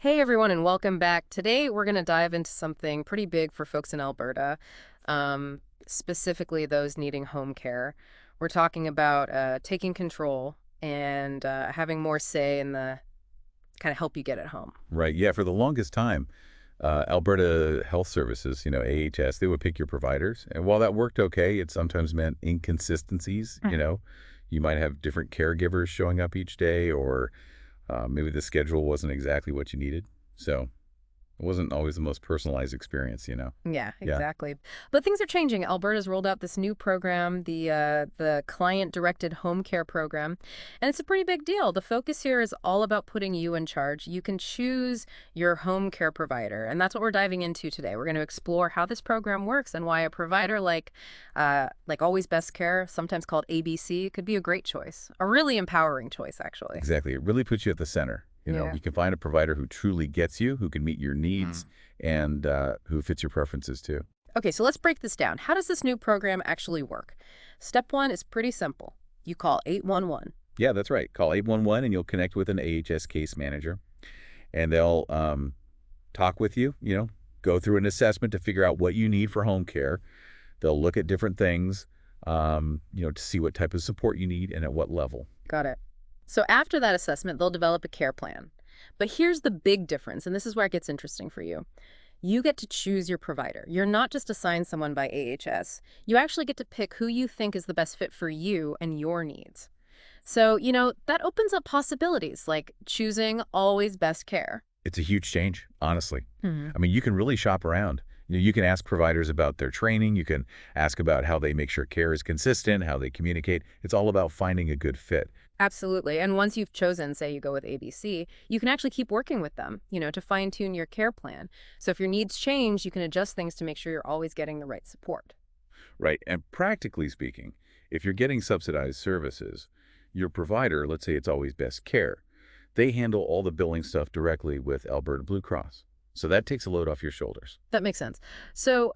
Hey everyone, and welcome back. Today we're going to dive into something pretty big for folks in Alberta, specifically those needing home care. We're talking about taking control and having more say in the kind of help you get at home. Right. Yeah. For the longest time, Alberta Health Services, AHS, they would pick your providers. And while that worked okay, it sometimes meant inconsistencies. You might have different caregivers showing up each day, or maybe the schedule wasn't exactly what you needed. So it wasn't always the most personalized experience. Yeah, Yeah. exactly. But things are changing. Alberta's rolled out this new program, the client-directed home care program, and it's a pretty big deal. The focus here is all about putting you in charge. You can choose your home care provider, and that's what we're diving into today. We're going to explore how this program works and why a provider like Always Best Care, sometimes called ABC, could be a great choice, a really empowering choice, actually. Exactly. It really puts you at the center. Yeah. You can find a provider who truly gets you, who can meet your needs, and who fits your preferences too. Okay, so let's break this down. How does this new program actually work? Step one is pretty simple. You call 811. Yeah, that's right. Call 811 and you'll connect with an AHS case manager, and they'll talk with you, go through an assessment to figure out what you need for home care. They'll look at different things, to see what type of support you need and at what level. Got it. So after that assessment, they'll develop a care plan. But here's the big difference, and this is where it gets interesting for you. You get to choose your provider. You're not just assigned someone by AHS. You actually get to pick who you think is the best fit for you and your needs. So, that opens up possibilities like choosing Always Best Care. It's a huge change, honestly. Hmm. I mean, you can really shop around. You can ask providers about their training. You can ask about how they make sure care is consistent, how they communicate. It's all about finding a good fit. Absolutely. And once you've chosen, say you go with ABC, you can actually keep working with them, to fine tune your care plan. So if your needs change, you can adjust things to make sure you're always getting the right support. Right. And practically speaking, if you're getting subsidized services, your provider, let's say it's Always Best Care, they handle all the billing stuff directly with Alberta Blue Cross. So that takes a load off your shoulders. That makes sense. So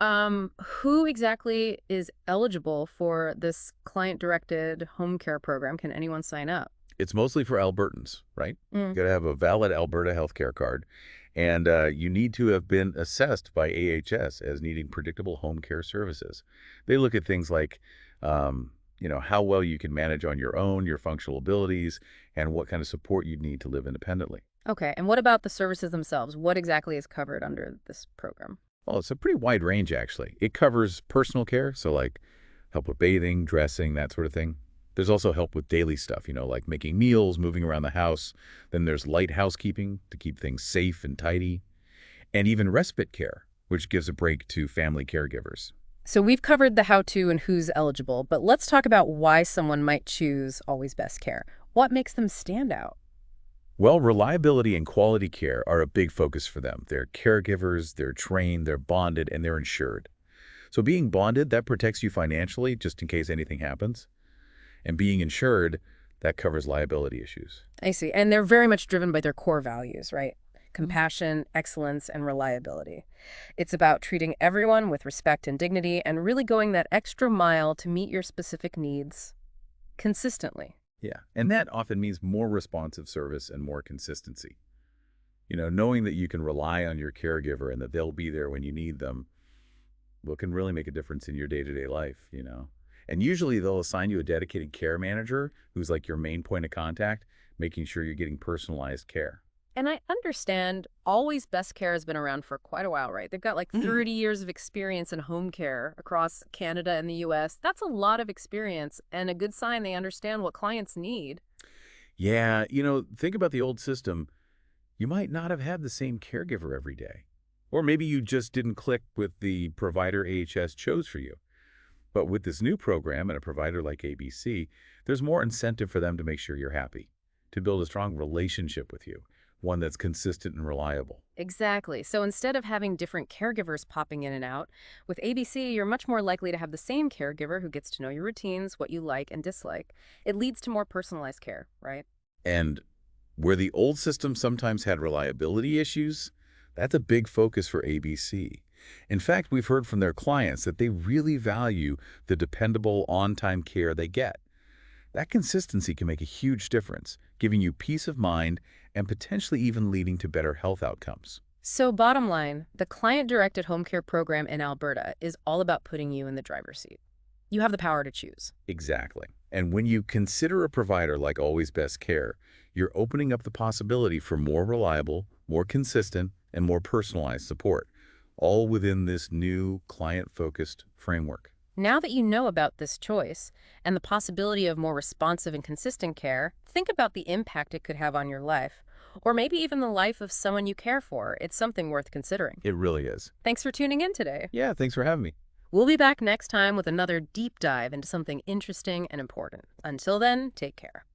who exactly is eligible for this client-directed home care program? Can anyone sign up? It's mostly for Albertans, right? You Mm. got to have a valid Alberta healthcare card, and you need to have been assessed by AHS as needing predictable home care services. They look at things like, how well you can manage on your own, your functional abilities, and what kind of support you need to live independently. Okay. And what about the services themselves? What exactly is covered under this program? Well, it's a pretty wide range, actually. It covers personal care, so like help with bathing, dressing, that sort of thing. There's also help with daily stuff, like making meals, moving around the house. Then there's light housekeeping to keep things safe and tidy, and even respite care, which gives a break to family caregivers. So we've covered the how-to and who's eligible, but let's talk about why someone might choose Always Best Care. What makes them stand out? Well, reliability and quality care are a big focus for them. They're caregivers, they're trained, they're bonded, and they're insured. So being bonded, that protects you financially just in case anything happens. And being insured, that covers liability issues. I see. And they're very much driven by their core values, right? Compassion, excellence, and reliability. It's about treating everyone with respect and dignity and really going that extra mile to meet your specific needs consistently. Yeah, and that often means more responsive service and more consistency. Knowing that you can rely on your caregiver and that they'll be there when you need them, well, can really make a difference in your day-to-day life. And usually they'll assign you a dedicated care manager who's like your main point of contact, making sure you're getting personalized care. And I understand Always Best Care has been around for quite a while, right? They've got like 30 years of experience in home care across Canada and the US. That's a lot of experience and a good sign they understand what clients need. Yeah, think about the old system. You might not have had the same caregiver every day. Or maybe you just didn't click with the provider AHS chose for you. But with this new program and a provider like ABC, there's more incentive for them to make sure you're happy, to build a strong relationship with you, one that's consistent and reliable. Exactly. So instead of having different caregivers popping in and out, with ABC, you're much more likely to have the same caregiver who gets to know your routines, what you like and dislike. It leads to more personalized care, right? And where the old system sometimes had reliability issues, that's a big focus for ABC. In fact, we've heard from their clients that they really value the dependable, on-time care they get. That consistency can make a huge difference, giving you peace of mind and potentially even leading to better health outcomes. So bottom line, the client-directed home care program in Alberta is all about putting you in the driver's seat. You have the power to choose. Exactly. And when you consider a provider like Always Best Care, you're opening up the possibility for more reliable, more consistent, and more personalized support, all within this new client-focused framework. Now that you know about this choice and the possibility of more responsive and consistent care, think about the impact it could have on your life, or maybe even the life of someone you care for. It's something worth considering. It really is. Thanks for tuning in today. Yeah, thanks for having me. We'll be back next time with another deep dive into something interesting and important. Until then, take care.